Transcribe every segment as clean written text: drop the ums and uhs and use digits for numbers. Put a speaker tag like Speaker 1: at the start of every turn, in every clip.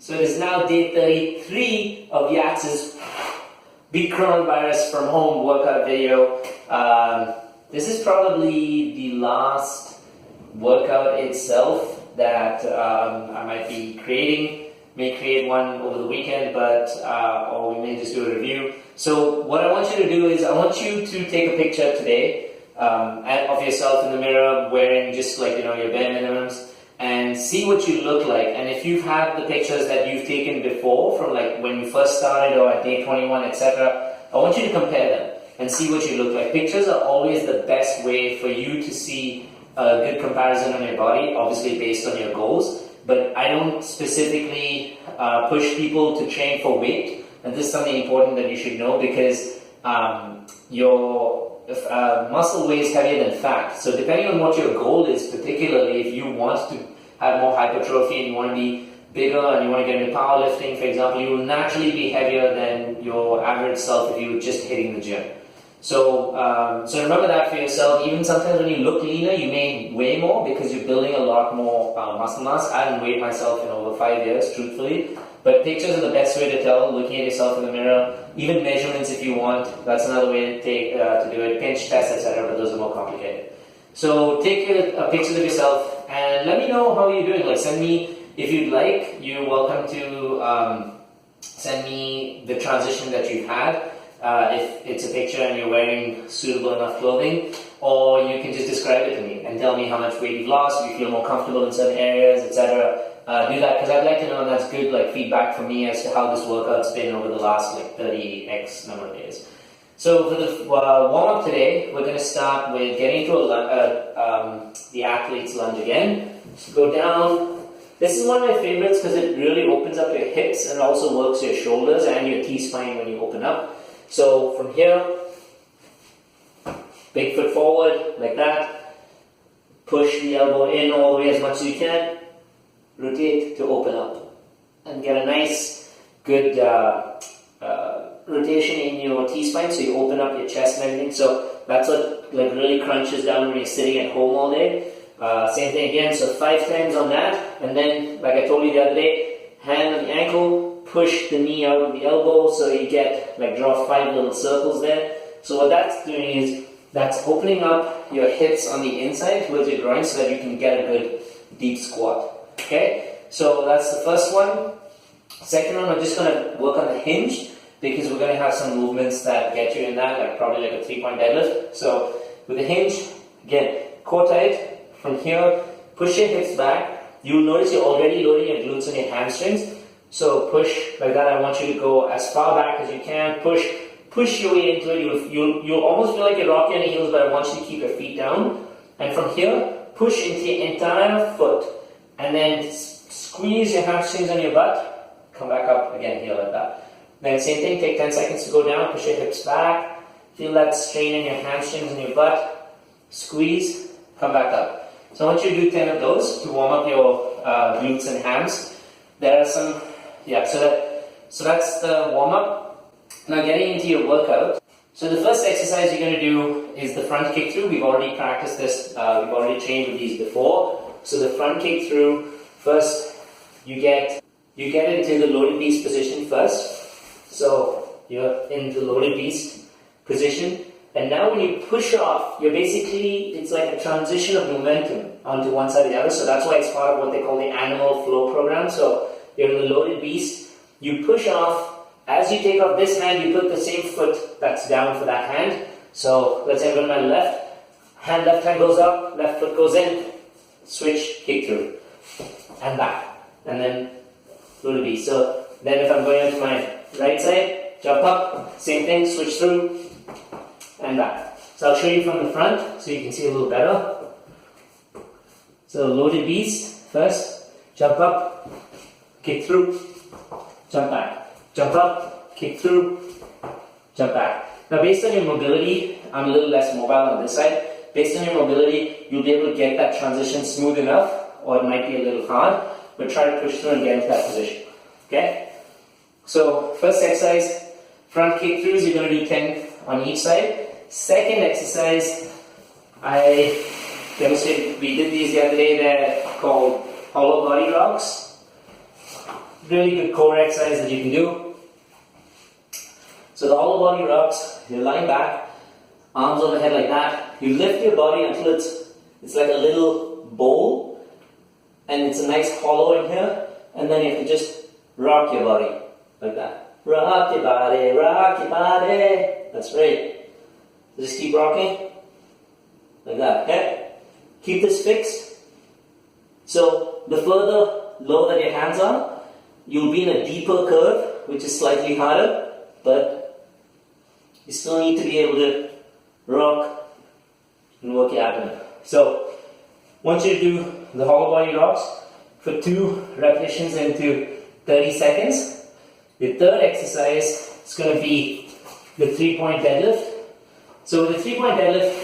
Speaker 1: So it is now day 33 of Yats' Beat Coronavirus from Home workout video. This is probably the last workout itself that I might be creating. May create one over the weekend, but or we may just do a review. So what I want you to do is I want you to take a picture today of yourself in the mirror wearing just like your bare minimums, and see what you look like. And if you have the pictures that you've taken before from like when you first started or at day 21, etc., I want you to compare them and see what you look like. Pictures are always the best way for you to see a good comparison on your body, obviously based on your goals. But I don't specifically push people to train for weight, and this is something important that you should know, because your muscle weighs heavier than fat. So depending on what your goal is, particularly if you want to have more hypertrophy and you want to be bigger and you want to get into powerlifting, for example, you will naturally be heavier than your average self if you were just hitting the gym. So remember that for yourself. Even sometimes when you look leaner, you may weigh more because you're building a lot more muscle mass. I haven't weighed myself in over 5 years, truthfully. But pictures are the best way to tell, looking at yourself in the mirror. Even measurements if you want, that's another way to do it. Pinch tests, etc., but those are more complicated. So take a picture of yourself and let me know how you're doing. Like, send me, if you'd like, you're welcome to send me the transition that you've had. If it's a picture and you're wearing suitable enough clothing, or you can just describe it to me and tell me how much weight you've lost, if you feel more comfortable in certain areas, etc. Do that, because I'd like to know, and that's good feedback for me as to how this workout's been over the last 30x number of days. So for the warm-up today, we're going to start with getting into the athlete's lunge again. So go down. This is one of my favorites because it really opens up your hips and also works your shoulders and your T-spine when you open up. So from here, big foot forward like that. Push the elbow in all the way as much as you can. Rotate to open up and get a nice, good rotation in your T-spine, so you open up your chest and everything. So that's what really crunches down when you're sitting at home all day. Same thing again, so 5 times on that, and then like I told you the other day, hand on the ankle, push the knee out of the elbow, so you get draw 5 little circles there. So what that's doing is that's opening up your hips on the inside towards your groin so that you can get a good deep squat. Okay, so that's the first one. Second one, we're just going to work on the hinge, because we're going to have some movements that get you in that, probably a 3-point deadlift. So with the hinge, again, core tight. From here, push your hips back. You'll notice you're already loading your glutes and your hamstrings. So push like that. I want you to go as far back as you can. Push your way into it. You'll almost feel like you're rocking on your heels, but I want you to keep your feet down. And from here, push into your entire foot. And then squeeze your hamstrings on your butt. Come back up again here like that. Then same thing, take 10 seconds to go down. Push your hips back. Feel that strain in your hamstrings and your butt. Squeeze. Come back up. So I want you to do 10 of those to warm up your glutes and hams. There are some, so that's the warm up. Now getting into your workout. So the first exercise you're going to do is the front kick through. We've already practiced this, we've already trained with these before. So the front kick through, first you get into the loaded beast position first. So you're in the loaded beast position. And now when you push off, it's like a transition of momentum onto one side or the other. So that's why it's part of what they call the animal flow program. So you're in the loaded beast, you push off. As you take off this hand, you put the same foot that's down for that hand. So let's say I'm going to my left hand goes up, left foot goes in, switch, kick through, and back. And then loaded beast. So then if I'm going onto my right side, jump up, same thing, switch through, and back. So I'll show you from the front so you can see a little better. So loaded beast, first, jump up, kick through, jump back. Jump up, kick through, jump back. Now based on your mobility, I'm a little less mobile on this side. Based on your mobility, you'll be able to get that transition smooth enough, or it might be a little hard, but try to push through and get into that position. Okay? So first exercise, front kick throughs, you're going to do 10 on each side. Second exercise, I demonstrated, we did these the other day, they're called hollow body rocks. really good core exercise that you can do. So the hollow body rocks, you're lying back, arms overhead like that. You lift your body until it's like a little bowl, and it's a nice hollow in here, and then you have to just rock your body like that. Rock your body, rock your body. That's right. Just keep rocking like that, okay? Keep this fixed. So the further low that your hands are, you'll be in a deeper curve, which is slightly harder, but you still need to be able to rock and work your abdomen. So once you do the hollow body rocks for 2 repetitions into 30 seconds, the third exercise is going to be the 3-point deadlift. So with the 3-point deadlift,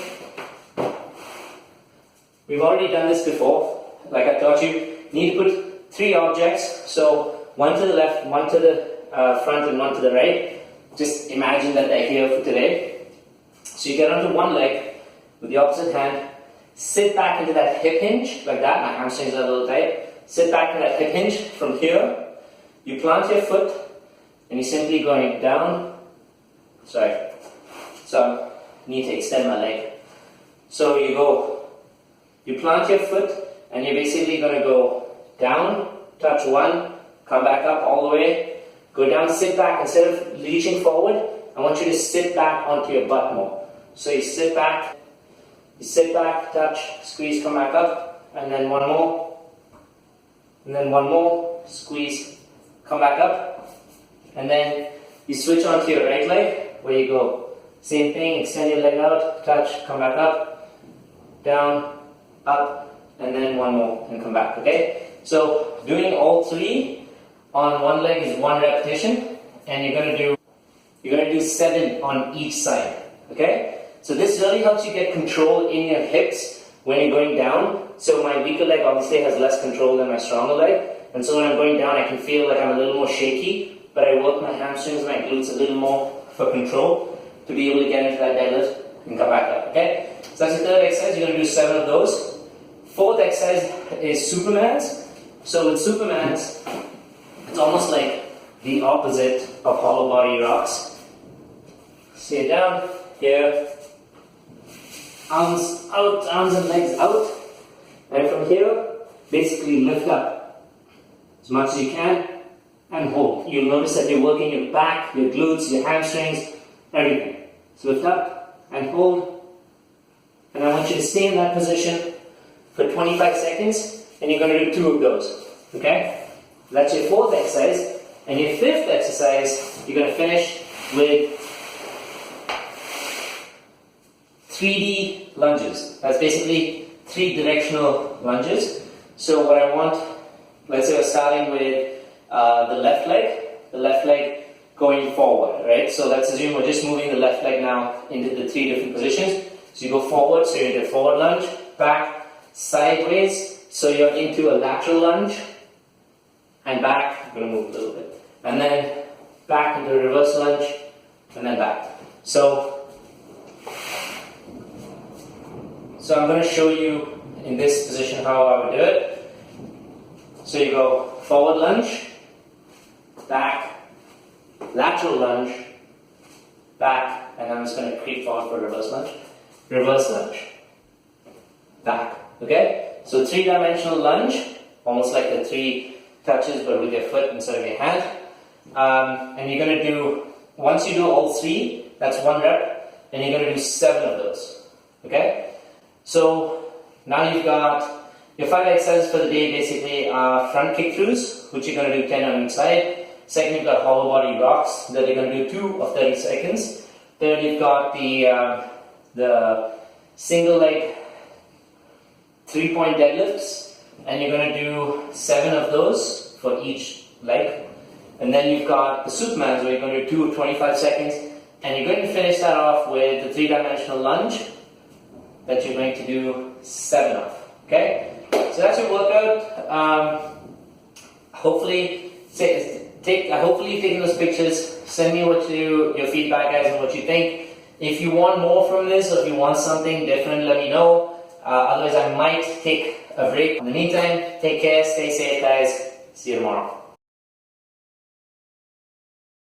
Speaker 1: we've already done this before. Like I taught you, you need to put 3 objects. So one to the left, one to the front, and one to the right. Just imagine that they're here for today. So you get onto one leg with the opposite hand, sit back into that hip hinge, like that. My hamstrings are a little tight. Sit back to that hip hinge. From here, you plant your foot, and you're simply going down. Sorry. So I need to extend my leg. So you plant your foot, and you're basically going to go down, touch one, come back up all the way, go down, sit back. Instead of reaching forward, I want you to sit back onto your butt more. So you sit back, touch, squeeze, come back up, and then one more, and then one more, squeeze, come back up, and then you switch onto your right leg, where you go, same thing, extend your leg out, touch, come back up, down, up, and then one more, and come back, okay? So doing all 3 on one leg is 1 repetition, and you're going to do 7 on each side, okay? So this really helps you get control in your hips when you're going down. So my weaker leg obviously has less control than my stronger leg, and so when I'm going down, I can feel like I'm a little more shaky, but I work my hamstrings, my glutes a little more for control to be able to get into that deadlift and come back up, okay? So that's the third exercise. You're going to do 7 of those. Fourth exercise is Supermans. So with Supermans, it's almost like the opposite of hollow body rocks. Sit down, here, arms out, arms and legs out, and from here, basically lift up as much as you can and hold. You'll notice that you're working your back, your glutes, your hamstrings, everything. So lift up and hold, and I want you to stay in that position for 25 seconds, and you're going to do 2 of those, okay? That's your 4th exercise, and your 5th exercise, you're going to finish with 3D lunges. That's basically 3 directional lunges. So what I want, let's say we're starting with the left leg going forward, right? So let's assume we're just moving the left leg now into the 3 different positions. So you go forward, so you're into a forward lunge, back, sideways, so you're into a lateral lunge, and back, I'm going to move a little bit, and then back into a reverse lunge, and then back. So I'm going to show you in this position how I would do it. So you go forward lunge, back, lateral lunge, back, and I'm just going to creep forward for reverse lunge, back, okay? So 3-dimensional lunge, almost like the 3 touches but with your foot instead of your hand. And you're going to do, once you do all 3, that's 1 rep, and you're going to do 7 of those, okay? So now you've got your 5 exercises for the day. Basically are front kick throughs, which you're going to do 10 on each side. Second, you've got hollow body rocks that you're going to do 2 of 30 seconds. Third, you've got the single leg 3-point deadlifts, and you're going to do 7 of those for each leg. And then you've got the Supermans, where you're going to do 2 of 25 seconds, and you're going to finish that off with the 3-dimensional lunge that you're going to do 7 of, okay? So that's your workout. Hopefully you've taken those pictures. Send me your feedback, guys, and what you think. If you want more from this, or if you want something different, let me know. Otherwise, I might take a break. In the meantime, take care, stay safe, guys. See you tomorrow.